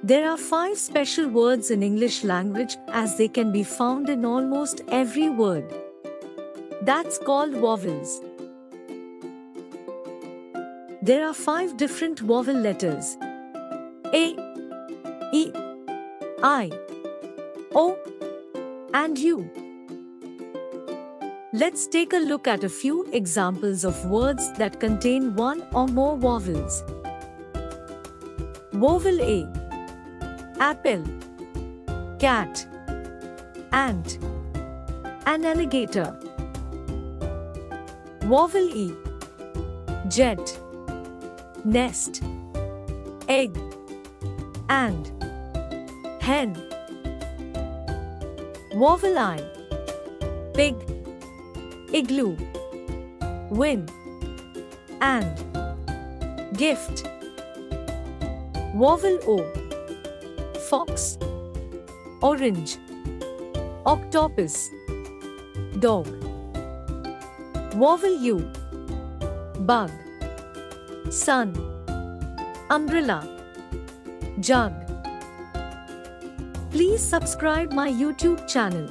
There are 5 special words in English language as they can be found in almost every word. That's called vowels. There are 5 different vowel letters: A, E, I, O, and U. Let's take a look at a few examples of words that contain one or more vowels. Vowel A: apple, cat, ant, and alligator. Vowel E: jet, nest, egg, and hen. Vowel I: pig, igloo, win, and gift. Vowel O: fox, orange, octopus, dog. Vowel U: bug, sun, umbrella, jug. Please subscribe my YouTube channel.